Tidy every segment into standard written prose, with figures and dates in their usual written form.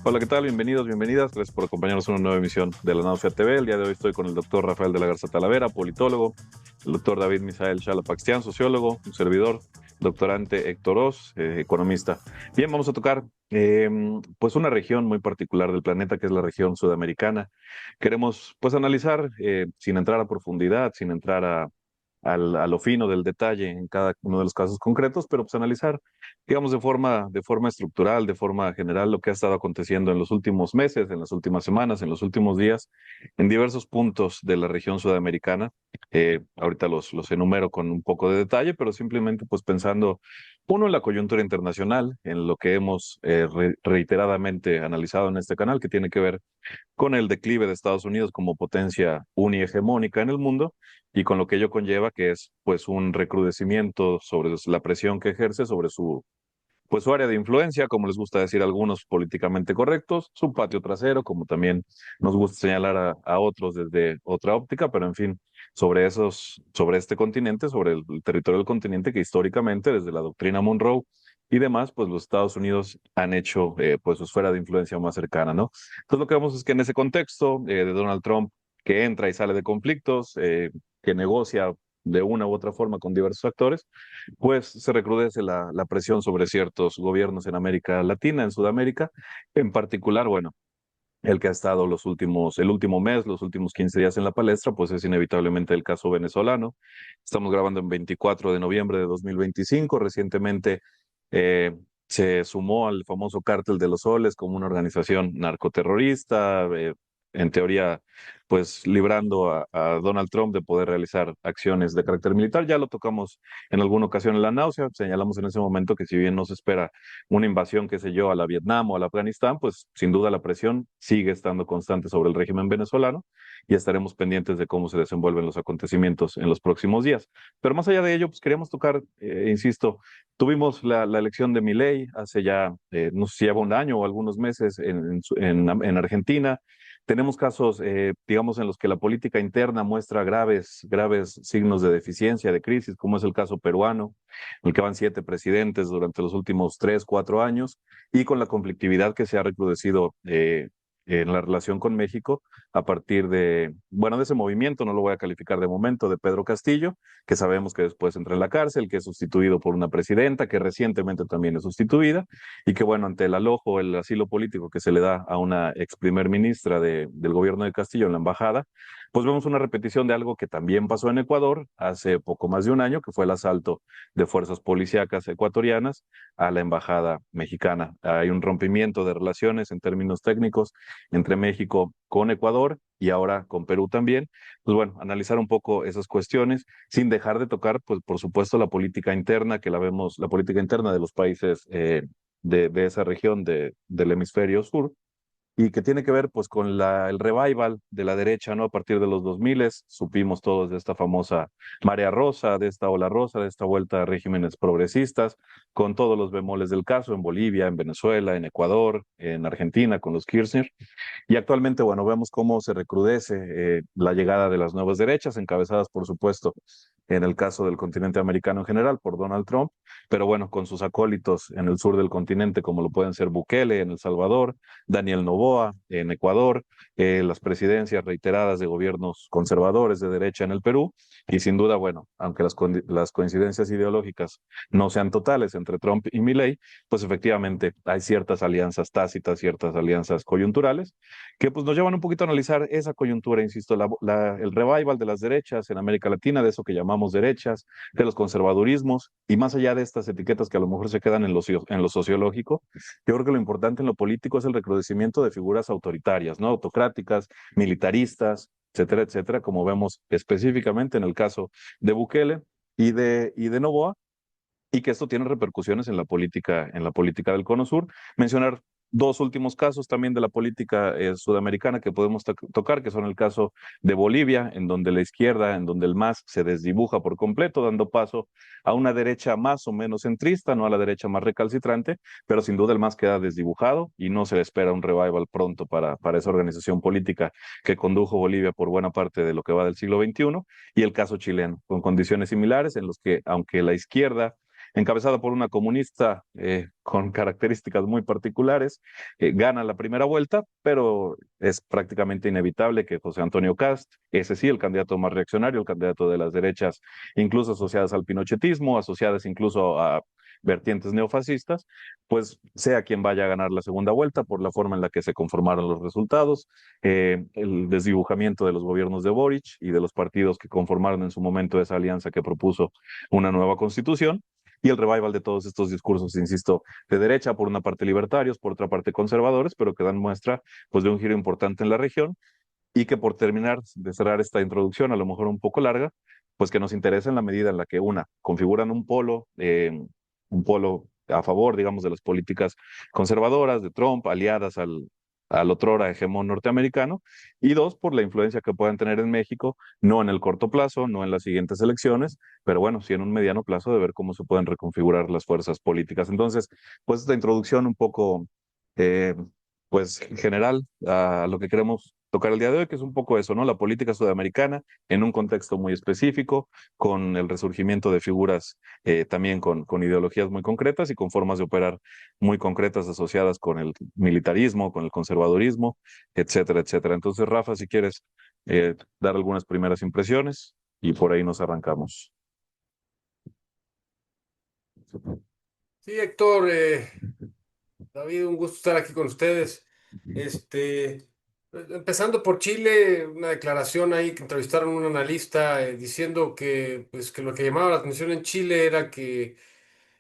Hola, ¿qué tal? Bienvenidos, bienvenidas. Gracias por acompañarnos en una nueva emisión de La Náusea TV. El día de hoy estoy con el doctor Rafael de la Garza Talavera, politólogo, el doctor David Misael Shalapaxian, sociólogo, un servidor, doctorante Héctor Oz, economista. Bien, vamos a tocar pues una región muy particular del planeta que es la región sudamericana. Queremos pues analizar sin entrar a profundidad, sin entrar a lo fino del detalle en cada uno de los casos concretos, pero pues analizar, digamos, de forma estructural, de forma general, lo que ha estado aconteciendo en los últimos meses, en las últimas semanas, en los últimos días, en diversos puntos de la región sudamericana. Ahorita los enumero con un poco de detalle, pero simplemente pues pensando, uno, en la coyuntura internacional, en lo que hemos reiteradamente analizado en este canal, que tiene que ver con el declive de Estados Unidos como potencia unihegemónica en el mundo y con lo que ello conlleva, que es pues un recrudecimiento sobre la presión que ejerce sobre su área de influencia, como les gusta decir a algunos políticamente correctos, su patio trasero, como también nos gusta señalar a otros desde otra óptica, pero en fin, sobre este continente, sobre el territorio del continente que históricamente, desde la doctrina Monroe y demás, pues los Estados Unidos han hecho pues su esfera de influencia más cercana, ¿no? Entonces lo que vemos es que en ese contexto de Donald Trump, que entra y sale de conflictos, que negocia de una u otra forma con diversos actores, pues se recrudece la presión sobre ciertos gobiernos en América Latina, en Sudamérica, en particular, bueno, el que ha estado el último mes, los últimos 15 días en la palestra, pues es inevitablemente el caso venezolano. Estamos grabando en 24 de noviembre de 2025. Recientemente eh, se sumó al famoso Cártel de los Soles como una organización narcoterrorista, en teoría, pues librando a Donald Trump de poder realizar acciones de carácter militar. Ya lo tocamos en alguna ocasión en la náusea, señalamos en ese momento que si bien no se espera una invasión, qué sé yo, a la Vietnam o a la Afganistán, pues sin duda la presión sigue estando constante sobre el régimen venezolano y estaremos pendientes de cómo se desenvuelven los acontecimientos en los próximos días. Pero más allá de ello, pues queríamos tocar, insisto, tuvimos la elección de Milei hace ya, no sé si lleva un año o algunos meses en Argentina. Tenemos casos, digamos, en los que la política interna muestra graves signos de deficiencia, de crisis, como es el caso peruano, en el que van 7 presidentes durante los últimos 3, 4 años, y con la conflictividad que se ha recrudecido en la relación con México a partir bueno, de ese movimiento, no lo voy a calificar de momento, de Pedro Castillo, que sabemos que después entra en la cárcel, que es sustituido por una presidenta, que recientemente también es sustituida, y que bueno, ante el alojo, el asilo político que se le da a una ex primer ministra del gobierno de Castillo en la embajada, pues vemos una repetición de algo que también pasó en Ecuador hace poco más de un año, que fue el asalto de fuerzas policíacas ecuatorianas a la embajada mexicana. Hay un rompimiento de relaciones en términos técnicos entre México con Ecuador y ahora con Perú también. Pues bueno, analizar un poco esas cuestiones sin dejar de tocar, pues por supuesto, la política interna, que la vemos, la política interna de los países de esa región del hemisferio sur, y que tiene que ver pues con el revival de la derecha, ¿no? A partir de los 2000 supimos todos de esta famosa marea rosa, de esta ola rosa, de esta vuelta a regímenes progresistas, con todos los bemoles del caso en Bolivia, en Venezuela, en Ecuador, en Argentina, con los Kirchner. Y actualmente, bueno, vemos cómo se recrudece la llegada de las nuevas derechas, encabezadas, por supuesto, en el caso del continente americano en general, por Donald Trump, pero bueno, con sus acólitos en el sur del continente, como lo pueden ser Bukele en El Salvador, Daniel Noboa en Ecuador, las presidencias reiteradas de gobiernos conservadores de derecha en el Perú, y sin duda, bueno, aunque las coincidencias ideológicas no sean totales entre Trump y Milley, pues efectivamente hay ciertas alianzas tácitas, ciertas alianzas coyunturales, que pues nos llevan un poquito a analizar esa coyuntura, insisto, el revival de las derechas en América Latina, de eso que llamamos derechas, de los conservadurismos, y más allá de estas etiquetas que a lo mejor se quedan en lo sociológico, yo creo que lo importante en lo político es el recrudecimiento de figuras autoritarias, ¿no? Autocráticas, militaristas, etcétera, etcétera, como vemos específicamente en el caso de Bukele y de Noboa, y que esto tiene repercusiones en la política del Cono Sur. Mencionar dos últimos casos también de la política sudamericana que podemos tocar, que son el caso de Bolivia, en donde la izquierda, en donde el MAS se desdibuja por completo, dando paso a una derecha más o menos centrista, no a la derecha más recalcitrante, pero sin duda el MAS queda desdibujado y no se le espera un revival pronto para esa organización política que condujo Bolivia por buena parte de lo que va del siglo XXI, y el caso chileno, con condiciones similares en los que, aunque la izquierda encabezada por una comunista con características muy particulares, gana la primera vuelta, pero es prácticamente inevitable que José Antonio Kast, ese sí, el candidato más reaccionario, el candidato de las derechas, incluso asociadas al pinochetismo, asociadas incluso a vertientes neofascistas, pues sea quien vaya a ganar la segunda vuelta por la forma en la que se conformaron los resultados, el desdibujamiento de los gobiernos de Boric y de los partidos que conformaron en su momento esa alianza que propuso una nueva constitución, y el revival de todos estos discursos, insisto, de derecha, por una parte libertarios, por otra parte conservadores, pero que dan muestra pues, de un giro importante en la región, y que por terminar de cerrar esta introducción, a lo mejor un poco larga, pues que nos interesa en la medida en la que una, configuran un polo a favor, digamos, de las políticas conservadoras de Trump, aliadas al otrora hegemón norteamericano, y dos, por la influencia que puedan tener en México, no en el corto plazo, no en las siguientes elecciones, pero bueno, sí en un mediano plazo de ver cómo se pueden reconfigurar las fuerzas políticas. Entonces, pues esta introducción un poco, eh, pues general a lo que queremos tocar el día de hoy, que es un poco eso, ¿no? La política sudamericana en un contexto muy específico, con el resurgimiento de figuras también con ideologías muy concretas y con formas de operar muy concretas asociadas con el militarismo, con el conservadurismo, etcétera, etcétera. Entonces, Rafa, si quieres dar algunas primeras impresiones y por ahí nos arrancamos. Sí, Héctor, David, un gusto estar aquí con ustedes. Empezando por Chile, una declaración ahí que entrevistaron a un analista diciendo que, pues, que lo que llamaba la atención en Chile era que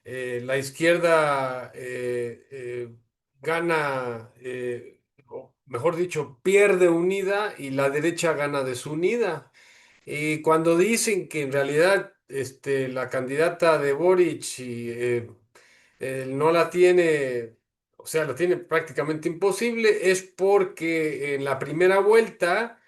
la izquierda gana, o mejor dicho, pierde unida y la derecha gana desunida. Y cuando dicen que en realidad la candidata de Boric no la tiene, o sea, la tiene prácticamente imposible, es porque en la primera vuelta,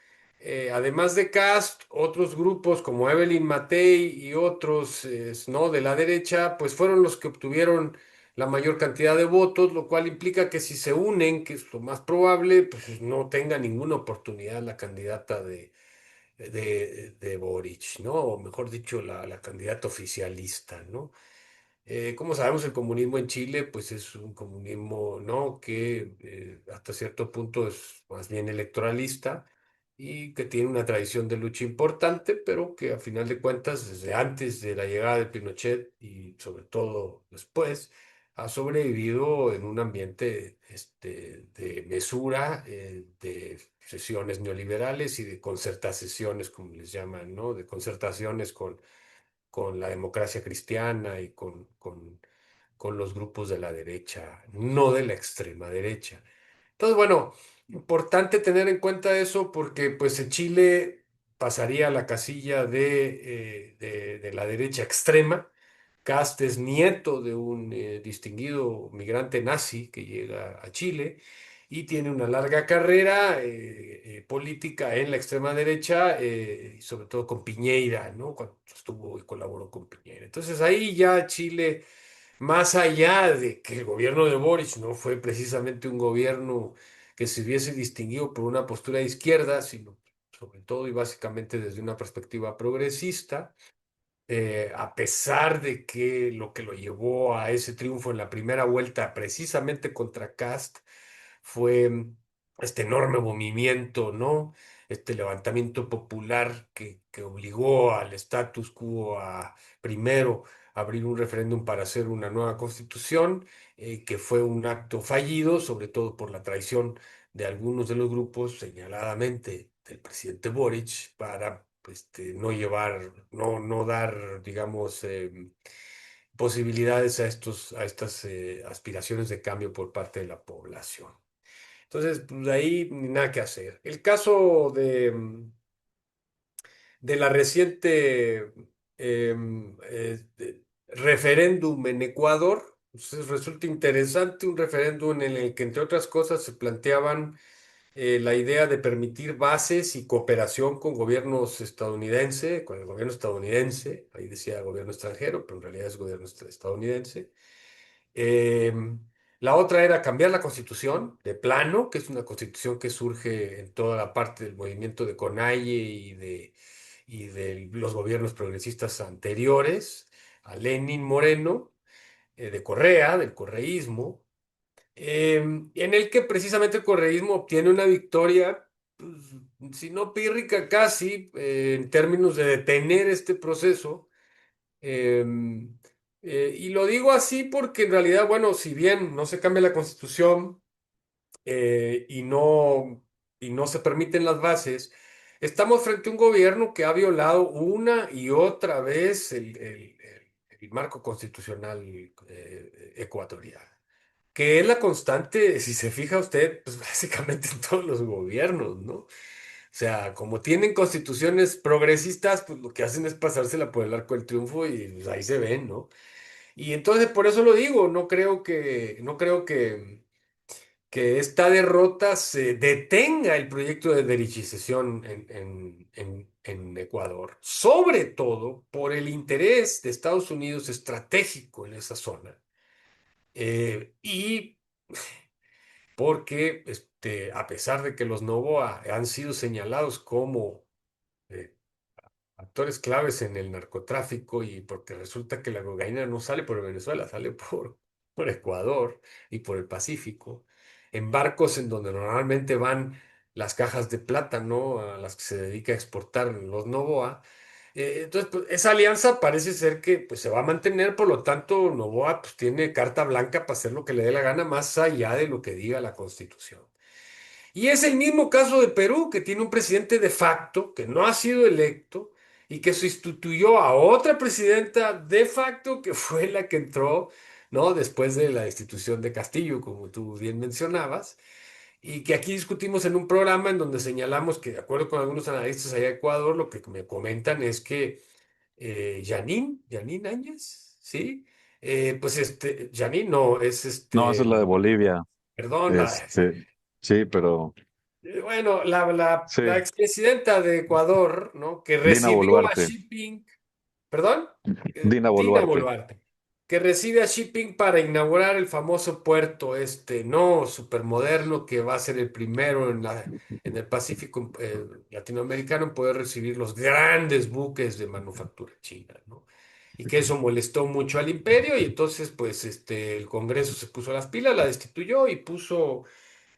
además de Cast, otros grupos como Evelyn Matei y otros, ¿no? de la derecha, pues fueron los que obtuvieron la mayor cantidad de votos, lo cual implica que si se unen, que es lo más probable, pues no tenga ninguna oportunidad la candidata de Boric, ¿no? O mejor dicho, la candidata oficialista, ¿no? Como sabemos, el comunismo en Chile, pues es un comunismo, ¿no? Que hasta cierto punto es más bien electoralista y que tiene una tradición de lucha importante, pero que a final de cuentas, desde antes de la llegada de Pinochet y sobre todo después, ha sobrevivido en un ambiente de mesura, de sesiones neoliberales y de concertaciones, como les llaman, ¿no? De concertaciones con la democracia cristiana y con los grupos de la derecha, no de la extrema derecha. Entonces, bueno, importante tener en cuenta eso porque pues en Chile pasaría a la casilla de la derecha extrema. Kast es nieto de un distinguido migrante nazi que llega a Chile y tiene una larga carrera política en la extrema derecha, y sobre todo con Piñera, ¿no? Cuando estuvo y colaboró con Piñera. Entonces ahí ya Chile, más allá de que el gobierno de Boric no fue precisamente un gobierno que se hubiese distinguido por una postura de izquierda, sino sobre todo y básicamente desde una perspectiva progresista, a pesar de que lo llevó a ese triunfo en la primera vuelta, precisamente contra Cast, fue este enorme movimiento, ¿no? Este levantamiento popular que obligó al status quo a primero abrir un referéndum para hacer una nueva constitución, que fue un acto fallido, sobre todo por la traición de algunos de los grupos, señaladamente del presidente Boric, para no llevar, no dar, digamos, posibilidades a estas aspiraciones de cambio por parte de la población. Entonces, pues ahí ni nada que hacer. El caso de la reciente referéndum en Ecuador, pues, resulta interesante, un referéndum en el que, entre otras cosas, se planteaban la idea de permitir bases y cooperación con gobiernos estadounidense, con el gobierno estadounidense, ahí decía gobierno extranjero, pero en realidad es gobierno estadounidense. Eh, la otra era cambiar la constitución de plano, que es una constitución que surge en toda la parte del movimiento de Conalle y de los gobiernos progresistas anteriores a Lenin Moreno. de Correa, del correísmo, en el que precisamente el correísmo obtiene una victoria, pues, si no pírrica casi, en términos de detener este proceso. Em, y lo digo así porque en realidad, bueno, si bien no se cambia la constitución, y no se permiten las bases, estamos frente a un gobierno que ha violado una y otra vez el marco constitucional ecuatoriano, que es la constante, si se fija usted, pues básicamente en todos los gobiernos, ¿no? O sea, como tienen constituciones progresistas, pues lo que hacen es pasársela por el arco del triunfo y pues, ahí se ven, ¿no? Y entonces por eso lo digo, no creo que esta derrota se detenga el proyecto de derechicización en Ecuador, sobre todo por el interés de Estados Unidos estratégico en esa zona, y porque a pesar de que los Novoa han sido señalados como eh, actores claves en el narcotráfico, y porque resulta que la cocaína no sale por Venezuela, sale por Ecuador y por el Pacífico, en barcos en donde normalmente van las cajas de plátano a las que se dedica a exportar los Novoa. Entonces, pues, esa alianza parece ser que pues, se va a mantener, por lo tanto, Novoa pues, tiene carta blanca para hacer lo que le dé la gana más allá de lo que diga la Constitución. Y es el mismo caso de Perú, que tiene un presidente de facto que no ha sido electo y que sustituyó a otra presidenta de facto que fue la que entró, ¿no? Después de la destitución de Castillo, como tú bien mencionabas, y que aquí discutimos en un programa en donde señalamos que, de acuerdo con algunos analistas allá de Ecuador, lo que me comentan es que Janine Áñez, ¿sí? Pues Janine no, es No, esa es la de Bolivia. perdón, Este, sí, pero bueno, la sí, expresidenta de Ecuador, ¿no? Que Dina recibió a Boluarte. Xi Jinping, perdón, Dina Dina Boluarte. Boluarte, que recibe a Xi Jinping para inaugurar el famoso puerto ¿no? Supermoderno, que va a ser el primero en el Pacífico latinoamericano en poder recibir los grandes buques de manufactura china, ¿no? Y que eso molestó mucho al imperio, y entonces, pues, el Congreso se puso las pilas, la destituyó y puso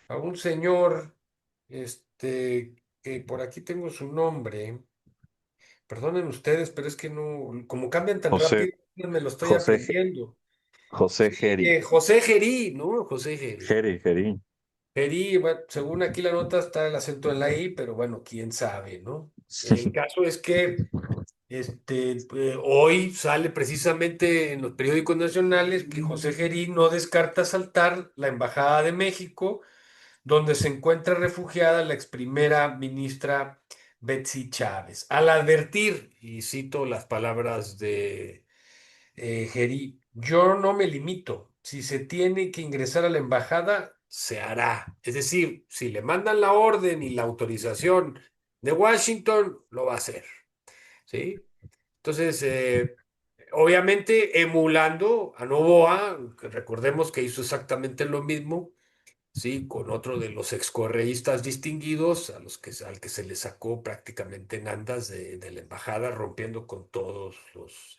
a un señor, que por aquí tengo su nombre. Perdonen ustedes, pero es que no, como cambian tan José, rápido, no me lo estoy José, aprendiendo. José Sí, Geri. José Gerí, ¿no? José Gerí. Geri. Gerí, bueno, según aquí la nota está el acento en la I, pero bueno, quién sabe, ¿no? El caso es que hoy sale precisamente en los periódicos nacionales que José Gerí no descarta asaltar la Embajada de México, donde se encuentra refugiada la ex primera ministra Betsy Chávez, al advertir, y cito las palabras de Gerí: yo no me limito, si se tiene que ingresar a la embajada, se hará. Es decir, si le mandan la orden y la autorización de Washington, lo va a hacer, ¿sí? Entonces, obviamente emulando a Noboa, que recordemos que hizo exactamente lo mismo, sí, con otro de los excorreístas distinguidos, al que se le sacó prácticamente en andas de la embajada, rompiendo con todos los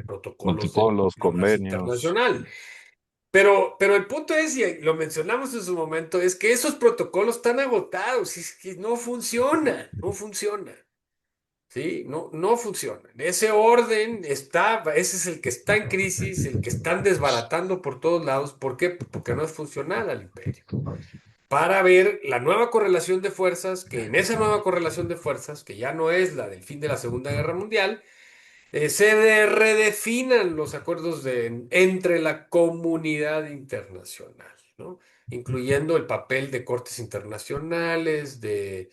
protocolos de Protocolos, espionaje convenios. internacional. Pero el punto es, y lo mencionamos en su momento, es que esos protocolos están agotados, y es que no funcionan, no funcionan. ¿Sí? No, no funcionan. Ese orden ese es el que está en crisis, el que están desbaratando por todos lados. ¿Por qué? Porque no es funcional al imperio. Para ver la nueva correlación de fuerzas, que en esa nueva correlación de fuerzas, que ya no es la del fin de la Segunda Guerra Mundial, redefinan los acuerdos entre la comunidad internacional, ¿no? Incluyendo el papel de cortes internacionales, de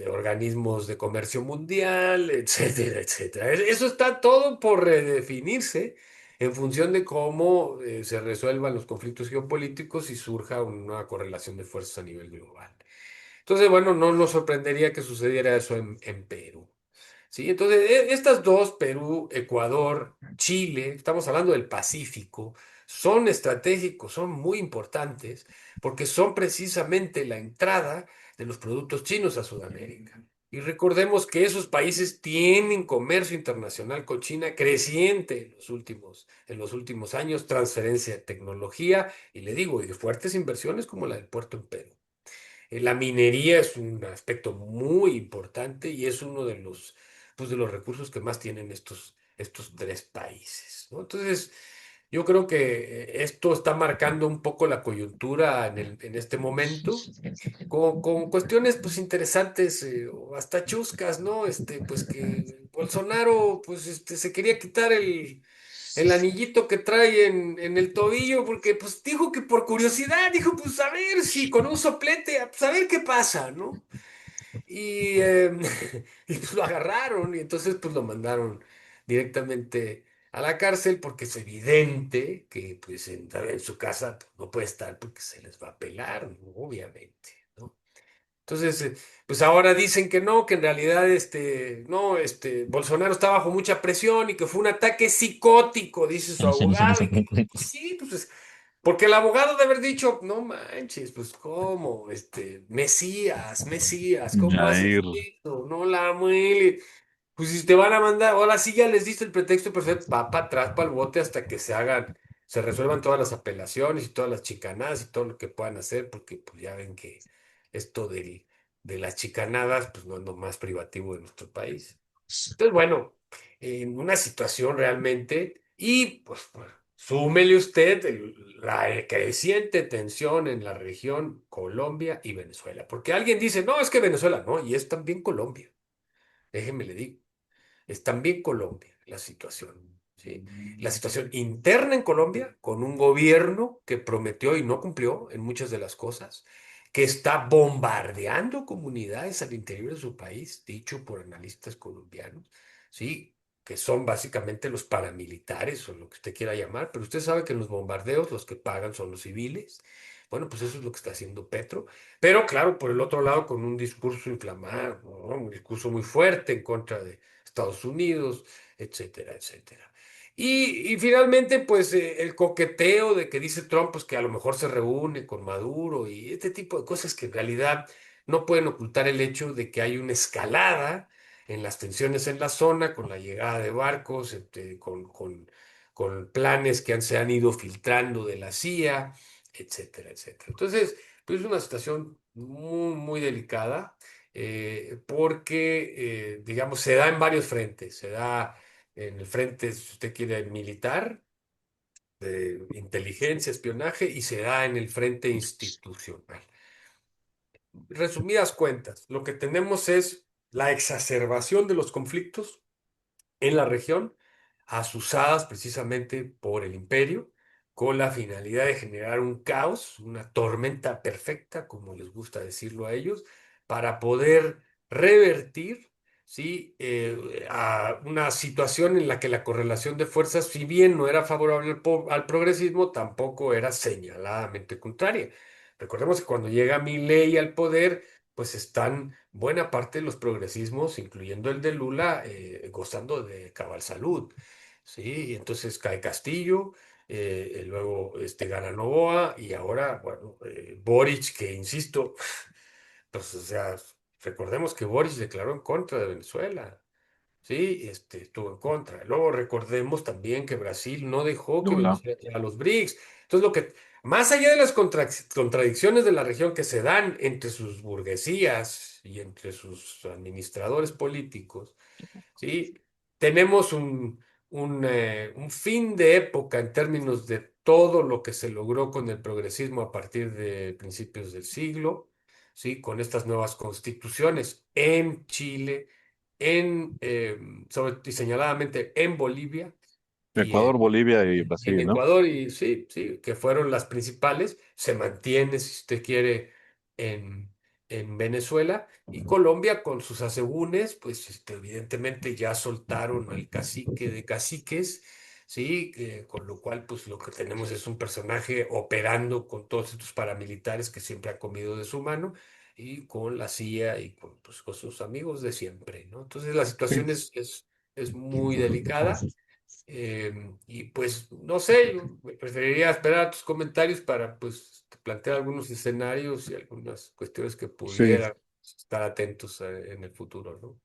organismos de comercio mundial, etcétera, etcétera. Eso está todo por redefinirse en función de cómo se resuelvan los conflictos geopolíticos y surja una correlación de fuerzas a nivel global. Entonces, bueno, no nos sorprendería que sucediera eso en Perú. ¿Sí? Entonces, estas dos, Perú, Ecuador, Chile, estamos hablando del Pacífico, son estratégicos, son muy importantes, porque son precisamente la entrada de los productos chinos a Sudamérica. Y recordemos que esos países tienen comercio internacional con China creciente en los últimos años, transferencia de tecnología, y le digo, y de fuertes inversiones como la del puerto en Perú. La minería es un aspecto muy importante y es uno pues, de los recursos que más tienen estos tres países, ¿no? Entonces, yo creo que esto está marcando un poco la coyuntura en este momento con cuestiones pues interesantes o hasta chuscas, ¿no? Pues que Bolsonaro pues se quería quitar el anillito que trae en el tobillo porque pues dijo que por curiosidad, dijo pues a ver si con un soplete, pues a ver qué pasa, ¿no? Y, y pues lo agarraron y entonces pues lo mandaron directamente a la cárcel porque es evidente que pues en su casa pues, no puede estar porque se les va a pelar, ¿no? Obviamente, ¿no? Entonces, pues ahora dicen que no, que en realidad no, Bolsonaro está bajo mucha presión y que fue un ataque psicótico, dice su abogado, y que pues, sí, porque el abogado debe haber dicho, no manches, pues cómo, Mesías, Mesías, ¿cómo Jair. haces esto? No la muele. Pues si te van a mandar, ahora sí ya les diste el pretexto perfecto, va para atrás, para el bote hasta que se resuelvan todas las apelaciones y todas las chicanadas y todo lo que puedan hacer, porque pues ya ven que esto de las chicanadas, pues no es lo más privativo de nuestro país. Entonces, bueno, en una situación realmente, y pues, súmele usted la creciente tensión en la región Colombia y Venezuela, porque alguien dice, no, es que Venezuela, no, y es también Colombia, déjeme le digo. Es también Colombia la situación, ¿sí? La situación interna en Colombia, con un gobierno que prometió y no cumplió en muchas de las cosas, que está bombardeando comunidades al interior de su país, dicho por analistas colombianos, ¿sí? Que son básicamente los paramilitares o lo que usted quiera llamar, pero usted sabe que en los bombardeos los que pagan son los civiles. Bueno, pues eso es lo que está haciendo Petro. Pero claro, por el otro lado, con un discurso inflamado, ¿no? Un discurso muy fuerte en contra de Estados Unidos, etcétera, etcétera. Y finalmente, pues el coqueteo de que dice Trump, pues que a lo mejor se reúne con Maduro y este tipo de cosas que en realidad no pueden ocultar el hecho de que hay una escalada en las tensiones en la zona con la llegada de barcos, con planes que se han ido filtrando de la CIA, etcétera, etcétera. Entonces, pues es una situación muy, muy delicada porque, digamos, se da en varios frentes. Se da en el frente, si usted quiere, militar, de inteligencia, espionaje, y se da en el frente institucional. Resumidas cuentas, lo que tenemos es la exacerbación de los conflictos en la región, asusadas precisamente por el imperio, con la finalidad de generar un caos, una tormenta perfecta, como les gusta decirlo a ellos, para poder revertir, ¿sí? A una situación en la que la correlación de fuerzas, si bien no era favorable al progresismo, tampoco era señaladamente contraria. Recordemos que cuando llega Milei al poder, pues están buena parte de los progresismos, incluyendo el de Lula, gozando de cabal salud, ¿sí? Y entonces cae Castillo, luego gana Noboa y ahora, bueno, Boric, que insisto, pues, o sea, recordemos que Boric declaró en contra de Venezuela. Sí, estuvo en contra. Luego recordemos también que Brasil no dejó que Lula. Venezuela entrara a los BRICS. Entonces, más allá de las contradicciones de la región que se dan entre sus burguesías y entre sus administradores políticos, ¿sí? Tenemos un fin de época en términos de todo lo que se logró con el progresismo a partir de principios del siglo, ¿sí? Con estas nuevas constituciones en Chile, y señaladamente en Bolivia y Ecuador, Bolivia y en Brasil, ¿no? Ecuador, y sí, sí, que fueron las principales, se mantiene, si usted quiere, en Venezuela, y Colombia con sus asegúnes, pues evidentemente ya soltaron al cacique de caciques, sí, con lo cual pues lo que tenemos es un personaje operando con todos estos paramilitares que siempre ha comido de su mano, y con la CIA y pues, con sus amigos de siempre, ¿no? Entonces la Sí. situación es muy delicada. Y pues no sé, yo preferiría esperar tus comentarios para pues plantear algunos escenarios y algunas cuestiones que Sí. pudieran. estar atentos en el futuro, ¿no?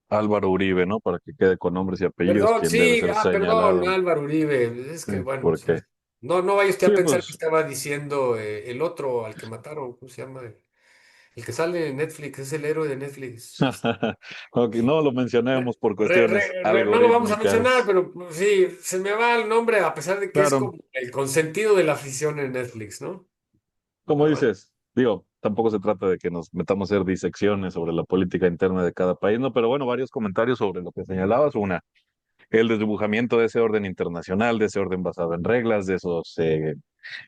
Álvaro Uribe, ¿no? Para que quede con nombres y apellidos, Perdón, quien debe sí, ser perdón, señalado. Álvaro Uribe. Es que, bueno, Porque, no vaya usted sí, a pensar que pues, estaba diciendo el otro al que mataron, ¿cómo se llama? El que sale en Netflix, es el héroe de Netflix. ok, no lo mencionemos por cuestiones No lo vamos a mencionar, algorítmicas. pero pues, sí, se me va el nombre a pesar de que es Claro, como el consentido de la afición en Netflix, ¿no? como Pero bueno. dices, digo, tampoco se trata de que nos metamos a hacer disecciones sobre la política interna de cada país, ¿no? Pero bueno, varios comentarios sobre lo que señalabas. Una, el desdibujamiento de ese orden internacional, de ese orden basado en reglas, de esos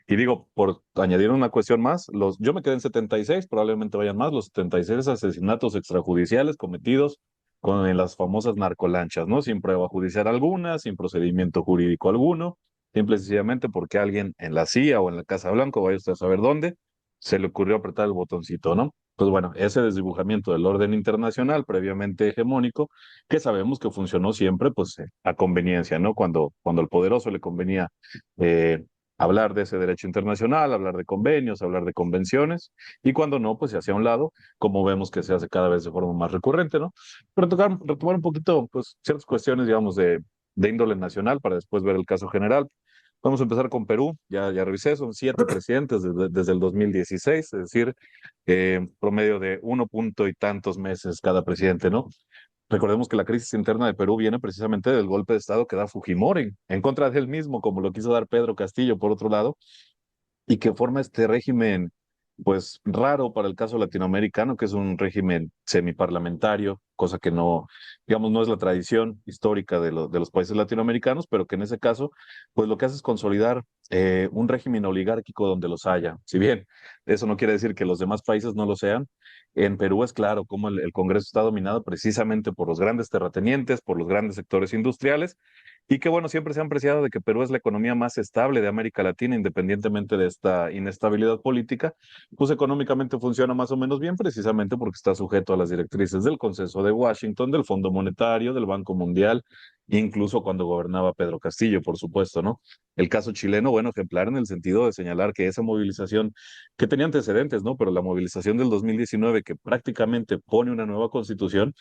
y digo, por añadir una cuestión más, yo me quedé en 76, probablemente vayan más, los 76 asesinatos extrajudiciales cometidos en las famosas narcolanchas, ¿no? Sin prueba judicial alguna, sin procedimiento jurídico alguno, simple y sencillamente porque alguien en la CIA o en la Casa Blanca, vaya usted a saber dónde, se le ocurrió apretar el botoncito, ¿no? Pues bueno, ese desdibujamiento del orden internacional previamente hegemónico, que sabemos que funcionó siempre, pues a conveniencia, ¿no? Cuando al poderoso le convenía eh, hablar de ese derecho internacional, hablar de convenios, hablar de convenciones, y cuando no, pues se hace a un lado, como vemos que se hace cada vez de forma más recurrente, ¿no? Pero retomar un poquito, pues, ciertas cuestiones, digamos, de índole nacional para después ver el caso general. Vamos a empezar con Perú, ya revisé, son 7 presidentes desde el 2016, es decir, promedio de uno punto y tantos meses cada presidente, ¿no? Recordemos que la crisis interna de Perú viene precisamente del golpe de Estado que da Fujimori en contra de él mismo, como lo quiso dar Pedro Castillo, por otro lado, y que forma este régimen, pues raro para el caso latinoamericano, que es un régimen semiparlamentario, cosa que no, digamos, no es la tradición histórica de los países latinoamericanos, pero que en ese caso, pues lo que hace es consolidar un régimen oligárquico donde los haya. Si bien eso no quiere decir que los demás países no lo sean, en Perú es claro cómo el Congreso está dominado precisamente por los grandes terratenientes, por los grandes sectores industriales, y que bueno, siempre se han apreciado de que Perú es la economía más estable de América Latina, independientemente de esta inestabilidad política, pues económicamente funciona más o menos bien, precisamente porque está sujeto a las directrices del Consenso de Washington, del Fondo Monetario, del Banco Mundial, incluso cuando gobernaba Pedro Castillo, por supuesto, ¿no? El caso chileno, bueno, ejemplar en el sentido de señalar que esa movilización, que tenía antecedentes, ¿no? Pero la movilización del 2019, que prácticamente pone una nueva constitución,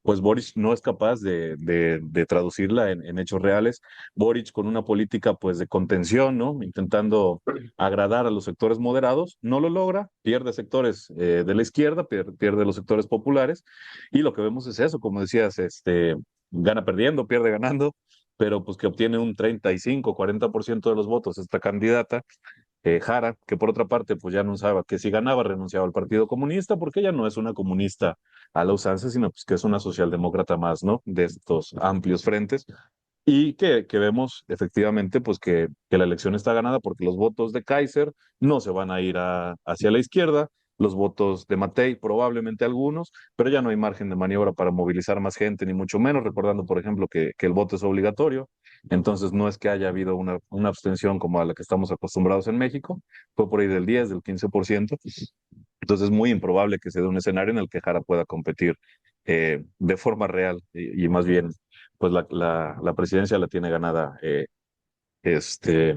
pues Boric no es capaz de traducirla en hechos reales. Boric con una política pues de contención, ¿no? Intentando agradar a los sectores moderados, no lo logra, pierde sectores de la izquierda, pierde los sectores populares, y lo que vemos es eso, como decías, gana perdiendo, pierde ganando, pero pues que obtiene un 35-40% de los votos esta candidata, Jara, que por otra parte pues ya anunciaba que si ganaba renunciaba al Partido Comunista, porque ella no es una comunista a la usanza, sino pues que es una socialdemócrata más, ¿no? De estos amplios frentes, y que vemos efectivamente pues que la elección está ganada porque los votos de Kaiser no se van a ir hacia la izquierda, los votos de Matei probablemente algunos, pero ya no hay margen de maniobra para movilizar más gente, ni mucho menos, recordando por ejemplo que el voto es obligatorio, entonces no es que haya habido una abstención como a la que estamos acostumbrados en México, fue por ahí del 10, del 15%, entonces es muy improbable que se dé un escenario en el que Jara pueda competir de forma real y más bien, pues la presidencia la tiene ganada este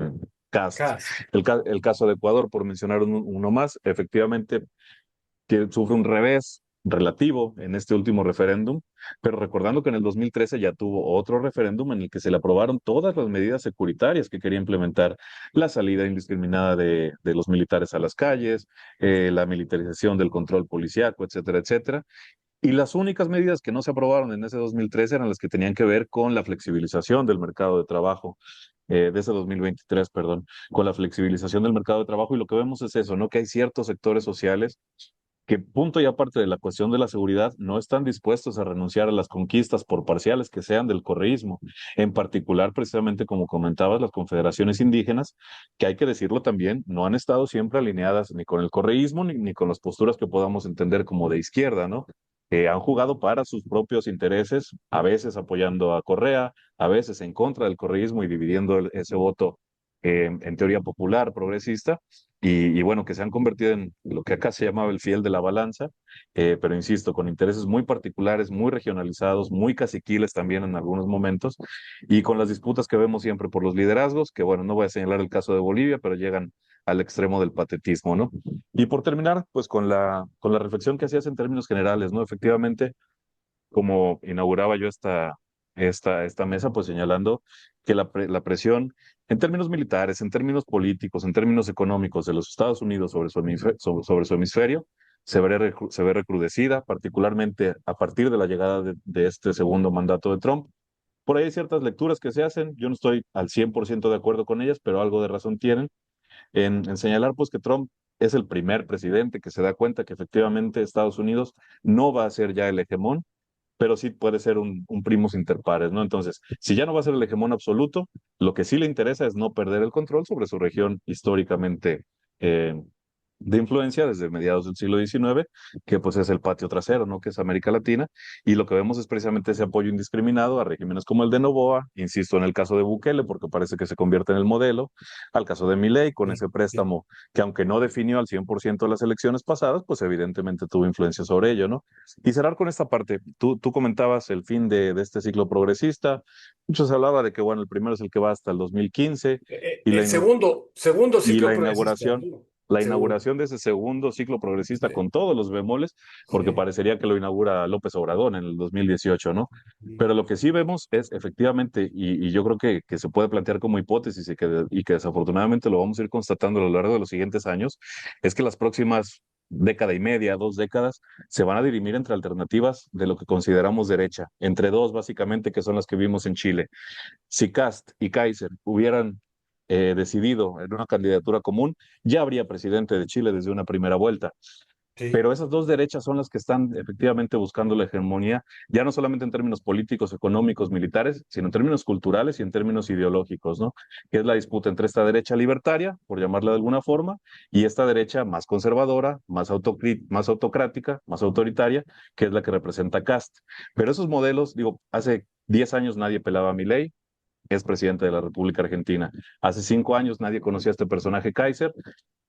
Cast. Cas. El caso de Ecuador, por mencionar uno más, efectivamente que sufre un revés relativo en este último referéndum, pero recordando que en el 2013 ya tuvo otro referéndum en el que se le aprobaron todas las medidas securitarias que quería implementar, la salida indiscriminada de los militares a las calles, la militarización del control policiaco, etcétera, etcétera. Y las únicas medidas que no se aprobaron en ese 2013 eran las que tenían que ver con la flexibilización del mercado de trabajo, de ese 2023, perdón, con la flexibilización del mercado de trabajo. Y lo que vemos es eso, ¿no? Que hay ciertos sectores sociales que punto y aparte de la cuestión de la seguridad, no están dispuestos a renunciar a las conquistas por parciales que sean del correísmo, en particular precisamente como comentabas, las confederaciones indígenas, que hay que decirlo también, no han estado siempre alineadas ni con el correísmo ni con las posturas que podamos entender como de izquierda, ¿no? Han jugado para sus propios intereses, a veces apoyando a Correa, a veces en contra del correísmo y dividiendo ese voto en teoría popular, progresista, y bueno, que se han convertido en lo que acá se llamaba el fiel de la balanza, pero insisto, con intereses muy particulares, muy regionalizados, muy caciquiles también en algunos momentos, y con las disputas que vemos siempre por los liderazgos, que bueno, no voy a señalar el caso de Bolivia, pero llegan al extremo del patetismo, ¿no? Y por terminar, pues con la reflexión que hacías en términos generales, ¿no? Efectivamente, como inauguraba yo esta mesa, pues señalando que la presión en términos militares, en términos políticos, en términos económicos de los Estados Unidos sobre su hemisferio se ve recrudecida, particularmente a partir de la llegada de este segundo mandato de Trump. Por ahí hay ciertas lecturas que se hacen, yo no estoy al 100% de acuerdo con ellas, pero algo de razón tienen en señalar pues que Trump es el primer presidente que se da cuenta que efectivamente Estados Unidos no va a ser ya el hegemón, pero sí puede ser un primus inter pares, ¿no? Entonces, si ya no va a ser el hegemón absoluto, lo que sí le interesa es no perder el control sobre su región históricamente eh, de influencia desde mediados del siglo XIX, que pues es el patio trasero, ¿no? Que es América Latina, y lo que vemos es precisamente ese apoyo indiscriminado a regímenes como el de Noboa, insisto en el caso de Bukele, porque parece que se convierte en el modelo, al caso de Milei, con Sí, ese sí. préstamo que aunque no definió al 100% las elecciones pasadas, pues evidentemente tuvo influencia sobre ello, ¿no? Y cerrar con esta parte, tú comentabas el fin de este ciclo progresista, muchos hablaba de que, bueno, el primero es el que va hasta el 2015 y El la, segundo y ciclo la progresista, inauguración, ¿no? la Segundo. inauguración de ese segundo ciclo progresista Sí, con todos los bemoles, porque sí. parecería que lo inaugura López Obrador en el 2018, ¿no? Pero lo que sí vemos es efectivamente, y yo creo que se puede plantear como hipótesis y que desafortunadamente lo vamos a ir constatando a lo largo de los siguientes años, es que las próximas década y media, 2 décadas, se van a dirimir entre alternativas de lo que consideramos derecha, entre dos básicamente que son las que vimos en Chile. Si Kast y Kaiser hubieran decidido en una candidatura común, ya habría presidente de Chile desde una primera vuelta. Sí. Pero esas dos derechas son las que están efectivamente buscando la hegemonía, ya no solamente en términos políticos, económicos, militares, sino en términos culturales y en términos ideológicos, ¿no? Que es la disputa entre esta derecha libertaria, por llamarla de alguna forma, y esta derecha más conservadora, más autocrática, más autoritaria, que es la que representa Kast. Pero esos modelos, digo, hace 10 años nadie pelaba a Milei, es presidente de la República Argentina. Hace 5 años nadie conocía a este personaje Kaiser,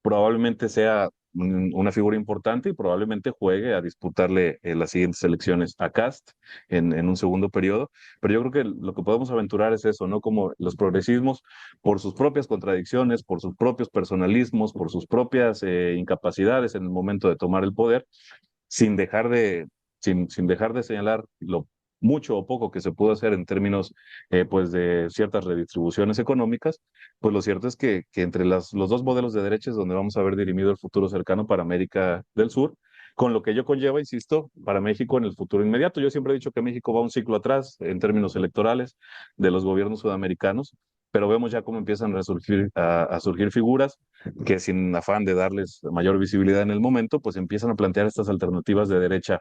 probablemente sea una figura importante y probablemente juegue a disputarle las siguientes elecciones a Cast en un segundo periodo, pero yo creo que lo que podemos aventurar es eso, ¿no? Como los progresismos, por sus propias contradicciones, por sus propios personalismos, por sus propias incapacidades en el momento de tomar el poder, sin dejar de, sin dejar de señalar lo mucho o poco que se pudo hacer en términos pues de ciertas redistribuciones económicas, pues lo cierto es que entre los dos modelos de derecha es donde vamos a ver dirimido el futuro cercano para América del Sur, con lo que ello conlleva, insisto, para México en el futuro inmediato. Yo siempre he dicho que México va un ciclo atrás en términos electorales de los gobiernos sudamericanos, pero vemos ya cómo empiezan a surgir figuras que sin afán de darles mayor visibilidad en el momento, pues empiezan a plantear estas alternativas de derecha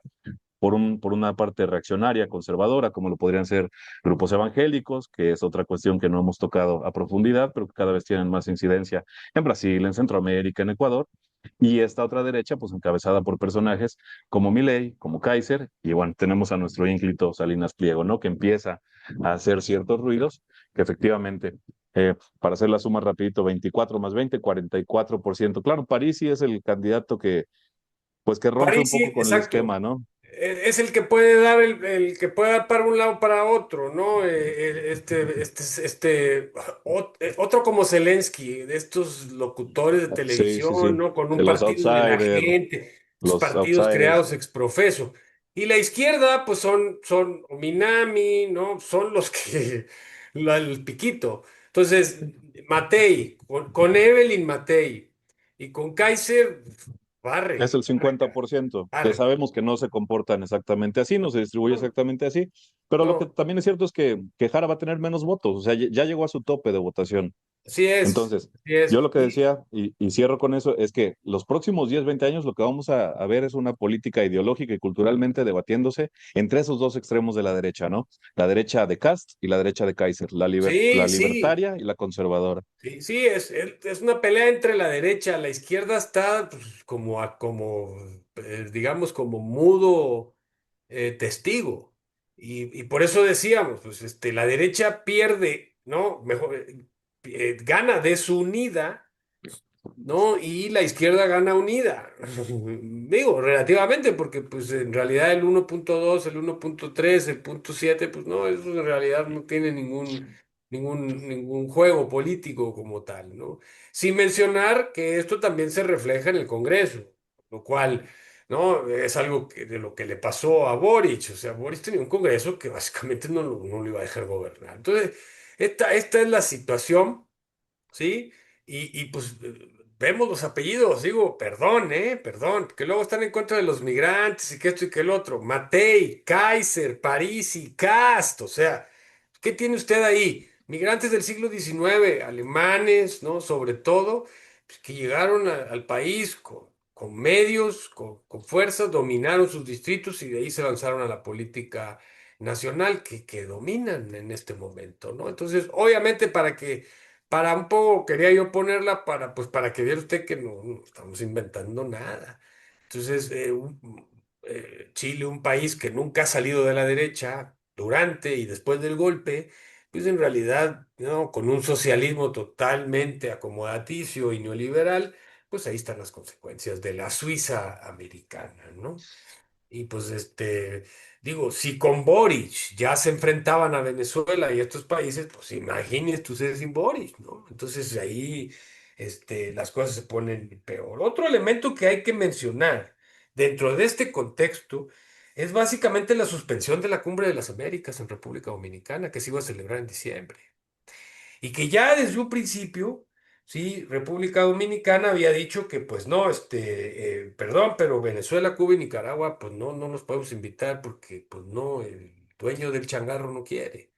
por una parte reaccionaria, conservadora, como lo podrían ser grupos evangélicos, que es otra cuestión que no hemos tocado a profundidad, pero que cada vez tienen más incidencia en Brasil, en Centroamérica, en Ecuador. Y esta otra derecha, pues encabezada por personajes como Milei, como Kaiser, y bueno, tenemos a nuestro ínclito Salinas Pliego, ¿no? Que empieza a hacer ciertos ruidos que efectivamente para hacer la suma rapidito, 24 más 20, 44%. Claro, París sí es el candidato pues que rompe un París, sí, poco con el esquema, exacto. ¿no? Es el que puede dar el que puede dar para un lado para otro, ¿no? Otro como Zelensky, de estos locutores de Sí, sí, televisión, sí. ¿no? Con un De los partido de la outsiders, gente, los los partidos outsiders. creados ex profeso. Y la izquierda, pues son Minami, ¿no? Son los que, el piquito. Entonces, Matei, con Evelyn Matei y con Kaiser, Es barre, el 50%, que barre. sabemos que no se comportan exactamente así, no se distribuye No, exactamente así, pero lo que no, también es cierto es que Jara va a tener menos votos, o sea, ya llegó a su tope de votación. así es, Entonces, así yo es. lo que decía, y cierro con eso, es que los próximos 10 20 años lo que vamos a ver es una política ideológica y culturalmente debatiéndose entre esos dos extremos de la derecha, ¿no? La derecha de Kast y la derecha de Kaiser, la Sí, sí, libertaria y la conservadora. sí, sí, es una pelea entre la derecha, la izquierda está pues, digamos, como mudo testigo. Y por eso decíamos, pues la derecha pierde, ¿no? Mejor, gana desunida, ¿no? Y la izquierda gana unida. Digo, relativamente, porque pues en realidad el 1.2 el 1.3 el 0.7 pues no, eso en realidad no tiene ningún juego político como tal, ¿no? Sin mencionar que esto también se refleja en el Congreso, lo cual, ¿no? Es algo de lo que le pasó a Boric. O sea, Boric tenía un Congreso que básicamente no lo iba a dejar gobernar. Entonces, esta es la situación. ¿Sí? Pues vemos los apellidos, digo, perdón, perdón, que luego están en contra de los migrantes y que esto y que el otro. Matei, Kaiser, Parisi, Cast, o sea, ¿qué tiene usted ahí? Migrantes del siglo XIX, alemanes, ¿no? Sobre todo, pues, que llegaron al país con medios, con fuerzas, dominaron sus distritos y de ahí se lanzaron a la política nacional que dominan en este momento, ¿no? Entonces, obviamente, para un poco quería yo ponerla pues para que viera usted que no estamos inventando nada. Entonces, Chile, un país que nunca ha salido de la derecha durante y después del golpe, pues en realidad, ¿no? Con un socialismo totalmente acomodaticio y neoliberal, pues ahí están las consecuencias de la Suiza americana, ¿no? Y pues digo, si con Boric ya se enfrentaban a Venezuela y estos países, pues imagínese usted sin Boric, ¿no? Entonces ahí las cosas se ponen peor. Otro elemento que hay que mencionar dentro de este contexto es básicamente la suspensión de la Cumbre de las Américas en República Dominicana, que se iba a celebrar en diciembre. Y que ya desde un principio, sí, República Dominicana había dicho que pues no, perdón, pero Venezuela, Cuba y Nicaragua, pues no los podemos invitar porque pues no, el dueño del changarro no quiere.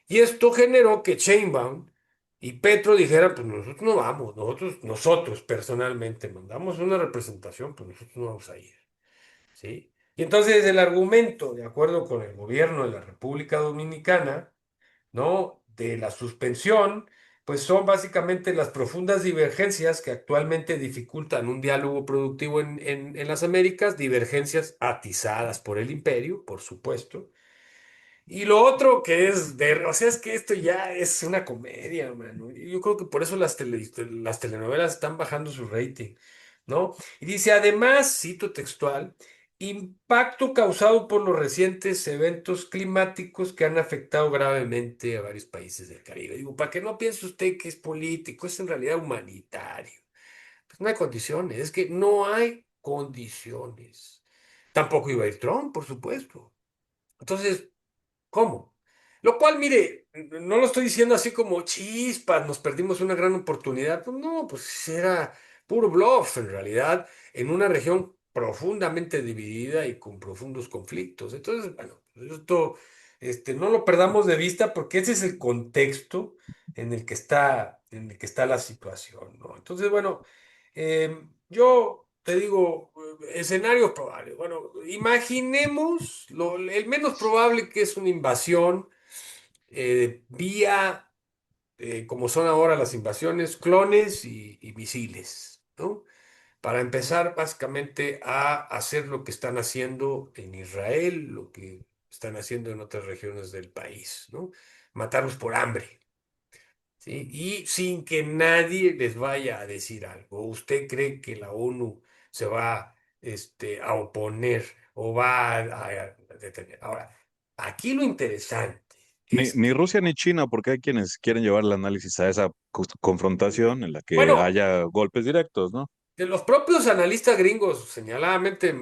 Y esto generó que Sheinbaum y Petro dijeran, pues nosotros no vamos, nosotros personalmente mandamos una representación, pues nosotros no vamos a ir, ¿sí? Y entonces el argumento, de acuerdo con el gobierno de la República Dominicana, ¿no? De la suspensión, pues son básicamente las profundas divergencias que actualmente dificultan un diálogo productivo en las Américas, divergencias atizadas por el imperio, por supuesto. Y lo otro que o sea, es que esto ya es una comedia, mano. Yo creo que por eso las telenovelas están bajando su rating, ¿no? Y dice, además, cito textual, impacto causado por los recientes eventos climáticos que han afectado gravemente a varios países del Caribe. Digo, para que no piense usted que es político, es en realidad humanitario. Pues no hay condiciones, es que no hay condiciones. Tampoco iba a ir Trump, por supuesto. Entonces, ¿cómo? Lo cual, mire, no lo estoy diciendo así como chispas, nos perdimos una gran oportunidad. Pues no, pues era puro bluff en realidad, en una región profundamente dividida y con profundos conflictos. Entonces, bueno, esto no lo perdamos de vista porque ese es el contexto en el que está la situación, ¿no? Entonces, bueno, yo te digo, escenarios probables. Bueno, imaginemos el menos probable que es una invasión vía, como son ahora las invasiones, clones y misiles, ¿no? Para empezar básicamente a hacer lo que están haciendo en Israel, lo que están haciendo en otras regiones del país, ¿no? Matarlos por hambre. ¿Sí? Y sin que nadie les vaya a decir algo. ¿Usted cree que la ONU se va a oponer o va a detener? Ahora, aquí lo interesante Ni, es ni que, Rusia ni China, porque hay quienes quieren llevar el análisis a esa confrontación en la que bueno, haya golpes directos, ¿no? de los propios analistas gringos, señaladamente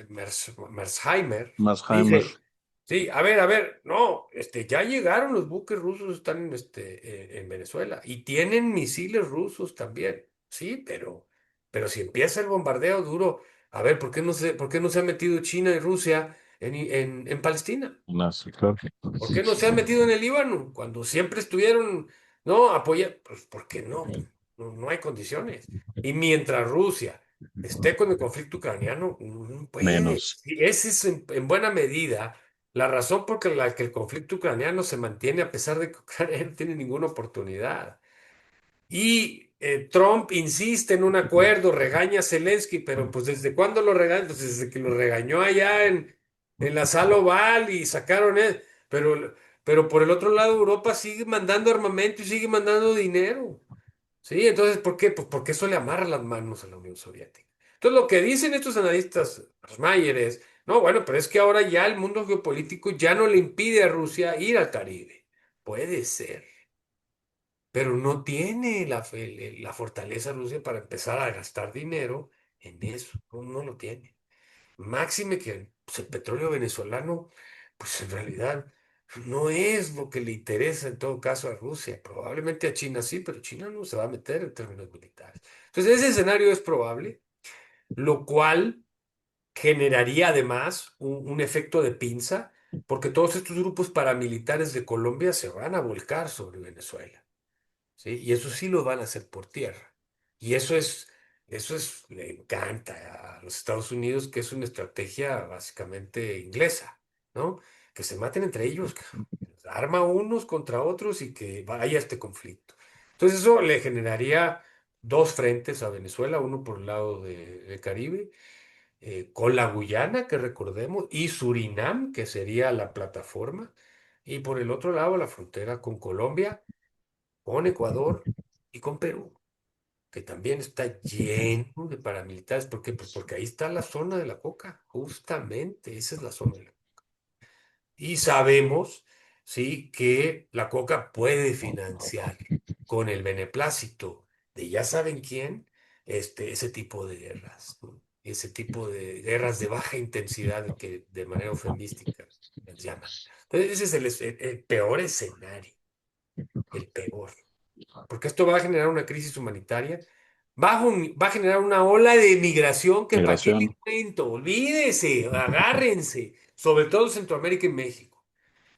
Merzheimer, Más Heimer. dice, sí, a ver, no, ya llegaron los buques rusos, están en Venezuela y tienen misiles rusos también, sí, pero si empieza el bombardeo duro, a ver, ¿por qué no se ha metido China y Rusia en Palestina? No, sí, claro. ¿Por qué no se han metido en el Líbano cuando siempre estuvieron, no, Pues, ¿por qué no? No hay condiciones. Y mientras Rusia esté con el conflicto ucraniano, no puede. Menos. Y esa es en buena medida la razón por la que el conflicto ucraniano se mantiene a pesar de que Ucrania no tiene ninguna oportunidad. Y Trump insiste en un acuerdo, regaña a Zelensky, pero pues ¿desde cuándo lo regaña? Pues desde que lo regañó allá en la sala oval y sacaron él. Pero por el otro lado, Europa sigue mandando armamento y sigue mandando dinero. ¿Sí? Entonces, ¿por qué? Pues porque eso le amarra las manos a la Unión Soviética. Entonces, lo que dicen estos analistas, Mayer, es, no, bueno, pero es que ahora ya el mundo geopolítico ya no le impide a Rusia ir al Caribe. Puede ser. pero no tiene la fortaleza Rusia para empezar a gastar dinero en eso, no lo tiene. Máxime que pues, el petróleo venezolano, pues en realidad no es lo que le interesa en todo caso a Rusia. Probablemente a China sí, pero China no se va a meter en términos militares. Entonces ese escenario es probable, lo cual generaría además un efecto de pinza, porque todos estos grupos paramilitares de Colombia se van a volcar sobre Venezuela. ¿Sí? Y eso sí lo van a hacer por tierra. Y le encanta a los Estados Unidos, que es una estrategia básicamente inglesa, ¿no? Que se maten entre ellos, que arma unos contra otros y que vaya este conflicto. Entonces eso le generaría dos frentes a Venezuela, uno por el lado de Caribe, con la Guyana, que recordemos, y Surinam, que sería la plataforma, y por el otro lado la frontera con Colombia, con Ecuador y con Perú, que también está lleno de paramilitares. ¿Por qué? Pues porque ahí está la zona de la coca, justamente, esa es la zona de la coca. Y sabemos, sí, que la coca puede financiar con el beneplácito de ya saben quién, ese tipo de guerras, ¿no? Ese tipo de guerras de baja intensidad que de manera eufemística les llaman. Entonces, ese es el peor escenario, el peor, porque esto va a generar una crisis humanitaria, va a generar una ola de migración que para qué Migración. le cuento, olvídese, agárrense, sobre todo Centroamérica y México.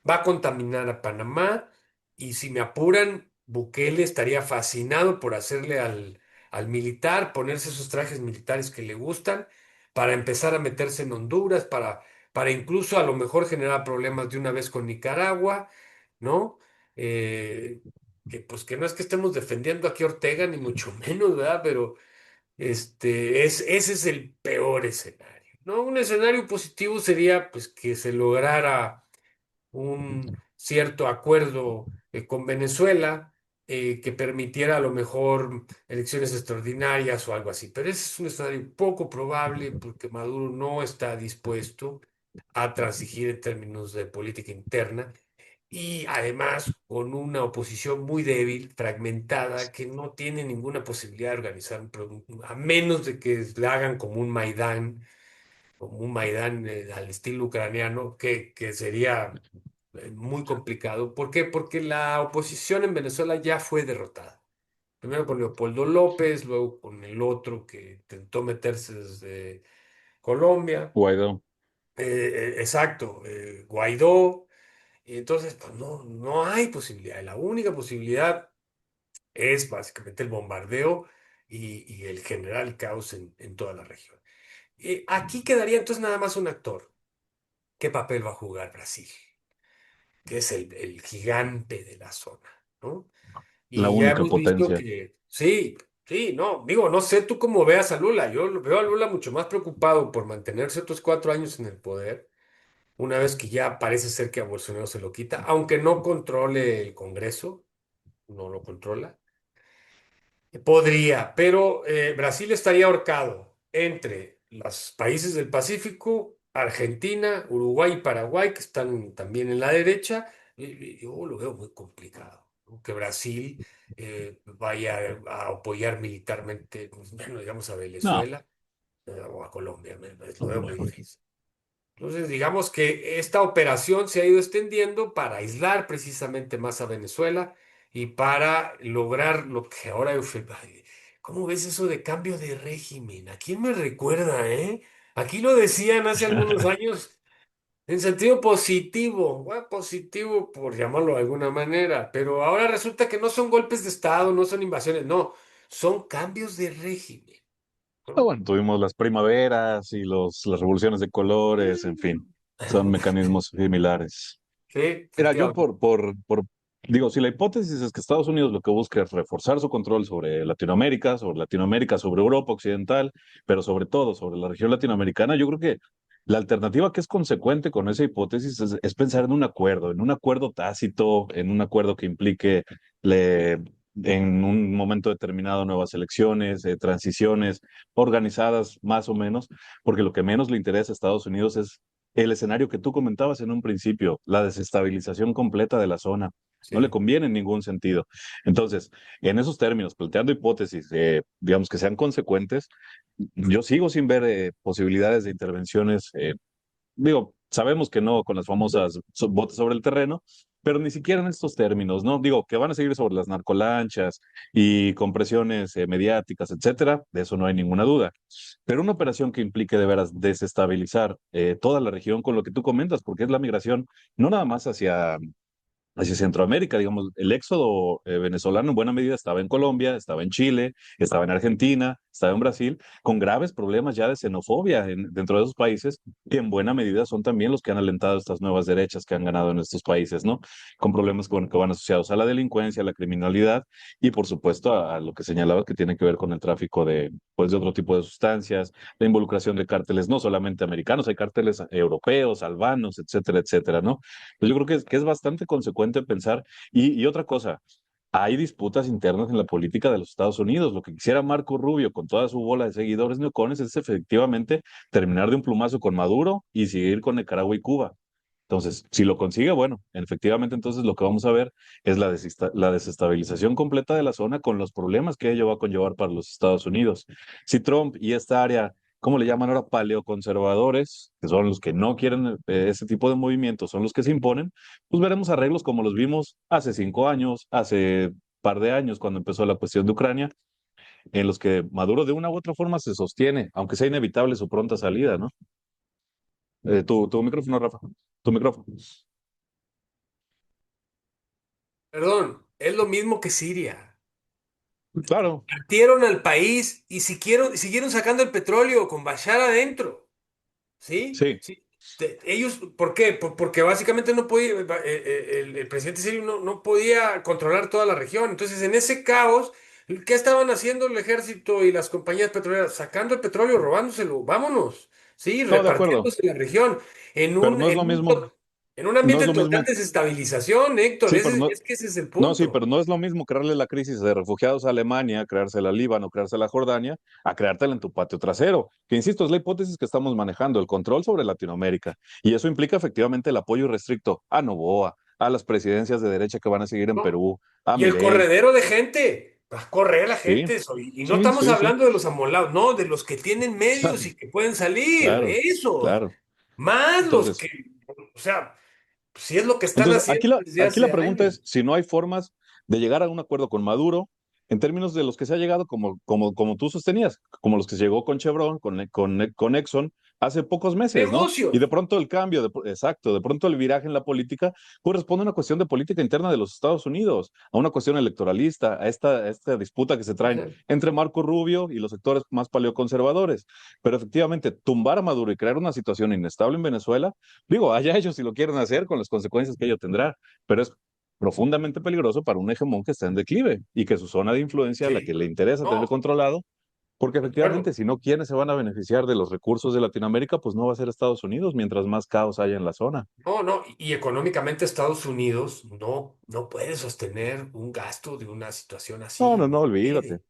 Va a contaminar a Panamá y si me apuran, Bukele estaría fascinado por hacerle al militar, ponerse esos trajes militares que le gustan, para empezar a meterse en Honduras, para incluso a lo mejor generar problemas de una vez con Nicaragua, ¿no? Eh, que pues que no es que estemos defendiendo aquí a Ortega, ni mucho menos, ¿verdad? Pero ese es el peor escenario, ¿no? Un escenario positivo sería pues que se lograra un cierto acuerdo con Venezuela, que permitiera a lo mejor elecciones extraordinarias o algo así. Pero ese es un escenario poco probable porque Maduro no está dispuesto a transigir en términos de política interna y además con una oposición muy débil, fragmentada, que no tiene ninguna posibilidad de organizar a menos de que le hagan como un Maidán al estilo ucraniano, que sería muy complicado. ¿Por qué? Porque la oposición en Venezuela ya fue derrotada. Primero con Leopoldo López, luego con el otro que intentó meterse desde Colombia. Guaidó. Exacto, Guaidó. Y entonces, pues no hay posibilidad. La única posibilidad es básicamente el bombardeo y el general caos en toda la región. Aquí quedaría entonces nada más un actor. ¿Qué papel va a jugar Brasil? Que es el gigante de la zona, ¿no? La Y ya única hemos visto potencia. que sí, sí, no, digo, no sé tú cómo veas a Lula. Yo veo a Lula mucho más preocupado por mantenerse otros 4 años en el poder, una vez que ya parece ser que a Bolsonaro se lo quita, aunque no controle el Congreso, no lo controla. Podría, pero Brasil estaría ahorcado entre los países del Pacífico, Argentina, Uruguay y Paraguay, que están también en la derecha. Yo lo veo muy complicado, ¿no? Que Brasil vaya a apoyar militarmente, pues, bueno, digamos, a No. Venezuela o a Colombia. Lo veo muy difícil. Entonces, digamos que esta operación se ha ido extendiendo para aislar precisamente más a Venezuela y para lograr lo que ahora ay, ¿cómo ves eso de cambio de régimen? ¿A quién me recuerda, eh? Aquí lo decían hace algunos años en sentido positivo, bueno, positivo por llamarlo de alguna manera, pero ahora resulta que no son golpes de Estado, no son invasiones, no, son cambios de régimen, Ah, ¿no? bueno, tuvimos las primaveras y las revoluciones de colores, en fin, son mecanismos similares. Sí, Mira, yo efectivamente. digo, si la hipótesis es que Estados Unidos lo que busca es reforzar su control sobre Latinoamérica, sobre Europa Occidental, pero sobre todo sobre la región latinoamericana, yo creo que la alternativa que es consecuente con esa hipótesis es pensar en un acuerdo tácito, en un acuerdo que implique le- en un momento determinado nuevas elecciones, transiciones organizadas más o menos, porque lo que menos le interesa a Estados Unidos es el escenario que tú comentabas en un principio, la desestabilización completa de la zona. No le Sí. conviene en ningún sentido. Entonces, en esos términos, planteando hipótesis, digamos que sean consecuentes, yo sigo sin ver posibilidades de intervenciones. Digo, sabemos que no con las famosas botes sobre el terreno, pero ni siquiera en estos términos, ¿no? Digo, que van a seguir sobre las narcolanchas y con presiones mediáticas, etcétera, de eso no hay ninguna duda. Pero una operación que implique de veras desestabilizar toda la región con lo que tú comentas, porque es la migración no nada más hacia Centroamérica, digamos, el éxodo venezolano en buena medida estaba en Colombia, estaba en Chile, estaba en Argentina, estaba en Brasil, con graves problemas ya de xenofobia dentro de esos países, y en buena medida son también los que han alentado estas nuevas derechas que han ganado en estos países, ¿no? Con problemas que van asociados a la delincuencia, a la criminalidad, y por supuesto a lo que señalaba que tiene que ver con el tráfico de, pues, de otro tipo de sustancias, la involucración de cárteles no solamente americanos, hay cárteles europeos, albanos, etcétera, etcétera, ¿no? Pues yo creo que es bastante consecuente pensar. Y otra cosa, hay disputas internas en la política de los Estados Unidos. Lo que quisiera Marco Rubio con toda su bola de seguidores neocones es efectivamente terminar de un plumazo con Maduro y seguir con Nicaragua y Cuba. Entonces, si lo consigue, bueno, efectivamente entonces lo que vamos a ver es la desestabilización completa de la zona con los problemas que ello va a conllevar para los Estados Unidos. Si Trump y esta área, ¿cómo le llaman ahora? Paleoconservadores, que son los que no quieren ese tipo de movimientos, son los que se imponen, pues veremos arreglos como los vimos hace 5 años, hace par de años, cuando empezó la cuestión de Ucrania, en los que Maduro de una u otra forma se sostiene, aunque sea inevitable su pronta salida, ¿no? Tu micrófono, Rafa, tu micrófono. Perdón, es lo mismo que Siria. Claro, Partieron al país y siguieron sacando el petróleo con Bashar adentro. ¿Sí? sí. Sí. Ellos, ¿por qué? Porque básicamente no podía, el presidente sirio no podía controlar toda la región. Entonces, en ese caos, ¿qué estaban haciendo el ejército y las compañías petroleras? Sacando el petróleo, robándoselo, vámonos, ¿sí? No, de acuerdo, Repartiéndose la región en pero un, no es en lo un, mismo, en un no es ambiente de lo total mismo. desestabilización, Héctor. Sí, pero no, Es que ese es el no, sí, punto. pero no es lo mismo crearle la crisis de refugiados a Alemania, creársela a Líbano, creársela a Jordania, a creártela en tu patio trasero. Que insisto, es la hipótesis que estamos manejando, el control sobre Latinoamérica. Y eso implica efectivamente el apoyo irrestricto a Noboa, a las presidencias de derecha que van a seguir en ¿No? Perú, a Y el Milei. corredero de gente, va a correr la Sí, gente eso. Y no sí, estamos sí, sí. hablando de los amolados, no, de los que tienen medios y que pueden salir, Claro, esos, claro. más los Entonces, que, o sea, si es lo que están Entonces, haciendo desde aquí la hace pregunta años. es si no hay formas de llegar a un acuerdo con Maduro en términos de los que se ha llegado, como tú sostenías, como los que se llegó con Chevron, con Exxon, hace pocos meses, ¿no? Y de Negocios. pronto el cambio, exacto, de pronto el viraje en la política corresponde a una cuestión de política interna de los Estados Unidos, a una cuestión electoralista, a esta disputa que se traen entre Marco Rubio y los sectores más paleoconservadores. Pero efectivamente, tumbar a Maduro y crear una situación inestable en Venezuela. Digo, allá ellos si lo quieren hacer con las consecuencias que ello tendrá, pero es profundamente peligroso para un hegemón que está en declive y que su zona de influencia, a la que Sí. le interesa tener No, controlado, porque de efectivamente, acuerdo. si no, ¿quiénes se van a beneficiar de los recursos de Latinoamérica? Pues no va a ser Estados Unidos, mientras más caos haya en la zona. No, no, y económicamente Estados Unidos no puede sostener un gasto de una situación No, no, así, no, no olvídate. puede.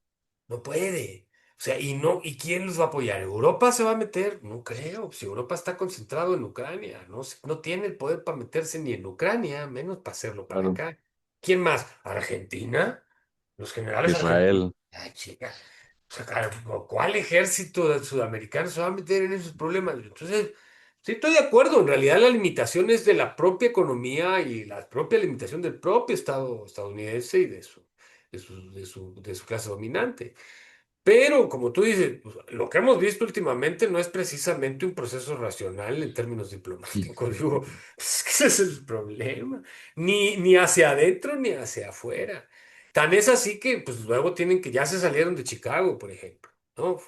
No puede. O sea, ¿y quién los va a apoyar? ¿Europa se va a meter? No creo. Si Europa está concentrado en Ucrania, no tiene el poder para meterse ni en Ucrania, menos para hacerlo para Claro. acá. ¿Quién más? ¿Argentina? Los generales argentinos. Israel, Ay, chica. O sea, ¿cuál ejército sudamericano se va a meter en esos problemas? Entonces, sí estoy de acuerdo. En realidad, la limitación es de la propia economía y la propia limitación del propio Estado estadounidense y de su clase dominante. Pero, como tú dices, pues, lo que hemos visto últimamente no es precisamente un proceso racional en términos diplomáticos. Digo, es que ese es el problema. Ni hacia adentro ni hacia afuera. Tan es así que, pues luego tienen que, ya se salieron de Chicago, por ejemplo, ¿no?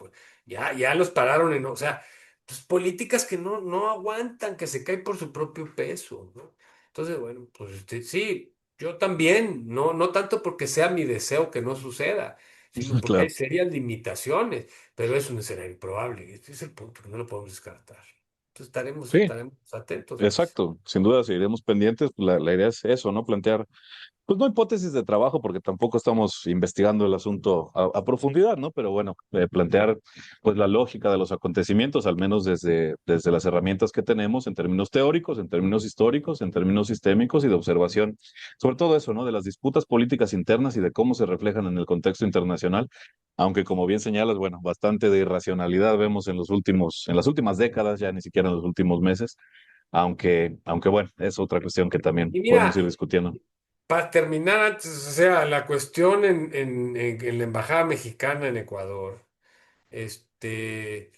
Ya los pararon o sea, pues políticas que no aguantan, que se caen por su propio peso, ¿no? Entonces, bueno, pues sí, yo también, no tanto porque sea mi deseo que no suceda sino porque hay claro. serias limitaciones, pero es un escenario probable. Este es el punto que no lo podemos descartar. Entonces estaremos, Sí, estaremos atentos, pues. exacto. Sin duda seguiremos pendientes. La idea es eso, ¿no? Plantear Pues no hipótesis de trabajo, porque tampoco estamos investigando el asunto a profundidad, ¿no? Pero bueno, plantear pues la lógica de los acontecimientos, al menos desde las herramientas que tenemos en términos teóricos, en términos históricos, en términos sistémicos y de observación, sobre todo eso, ¿no? De las disputas políticas internas y de cómo se reflejan en el contexto internacional, aunque como bien señalas, bueno, bastante de irracionalidad vemos en las últimas décadas, ya ni siquiera en los últimos meses, aunque bueno, es otra cuestión que también Y podemos ir mira, discutiendo. para terminar antes, o sea, la cuestión en la Embajada Mexicana en Ecuador, eh,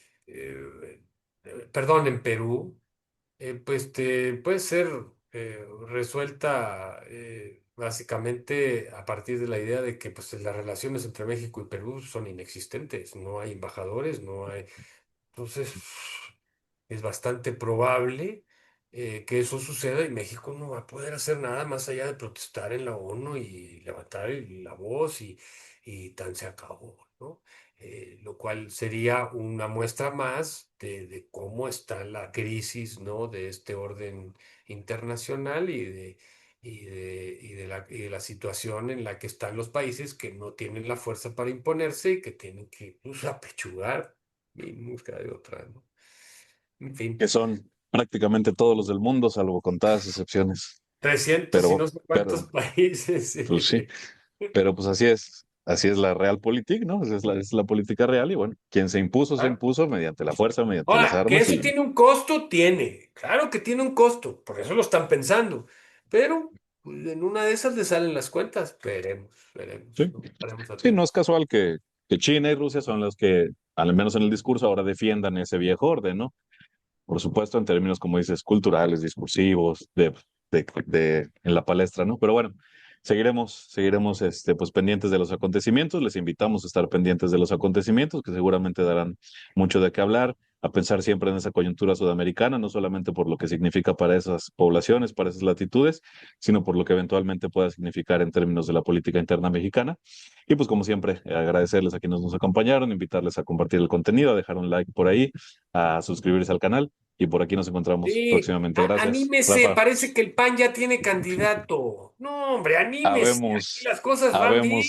perdón, en Perú. Pues puede ser resuelta básicamente a partir de la idea de que pues, las relaciones entre México y Perú son inexistentes, no hay embajadores, no hay... Entonces, es bastante probable que eso suceda y México no va a poder hacer nada más allá de protestar en la ONU y levantar la voz y tan se acabó, ¿no? Lo cual sería una muestra más de cómo está la crisis, ¿no? De este orden internacional y de la situación en la que están los países que no tienen la fuerza para imponerse y que tienen que pues, apechugar en busca de otra, ¿no? En fin, Que son prácticamente todos los del mundo, salvo contadas excepciones. 300 y Pero, no sé cuántos pero, países. pues sí, Sí. pero pues así es la realpolitik, ¿no? Es la política real y bueno, quien se Ah, impuso mediante la fuerza, mediante las ahora, que armas eso y tiene un costo, tiene. Claro que tiene un costo, por eso lo están pensando. Pero pues, en una de esas le salen las cuentas. Veremos, sí, ¿no? Estaremos sí, no es atentos. casual que China y Rusia son los que, al menos en el discurso, ahora defiendan ese viejo orden, ¿no? Por supuesto, en términos, como dices, culturales, discursivos, en la palestra, ¿no? Pero bueno, seguiremos, pues, pendientes de los acontecimientos. Les invitamos a estar pendientes de los acontecimientos, que seguramente darán mucho de qué hablar, a pensar siempre en esa coyuntura sudamericana, no solamente por lo que significa para esas poblaciones, para esas latitudes, sino por lo que eventualmente pueda significar en términos de la política interna mexicana. Y pues, como siempre, agradecerles a quienes nos acompañaron, invitarles a compartir el contenido, a dejar un like por ahí, a suscribirse al canal y por aquí nos encontramos Sí, próximamente. Gracias. anímese, Rafa, parece que el PAN ya tiene candidato. No, hombre, anímese, aquí habemos, las cosas van bien.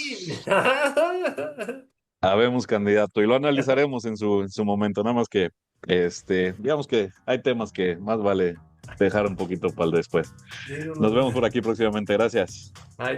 habemos, habemos candidato y lo analizaremos en su momento. Nada más que, digamos que hay temas que más vale dejar un poquito para el después. Sí, no, Nos no. vemos por aquí próximamente. Gracias. Ay.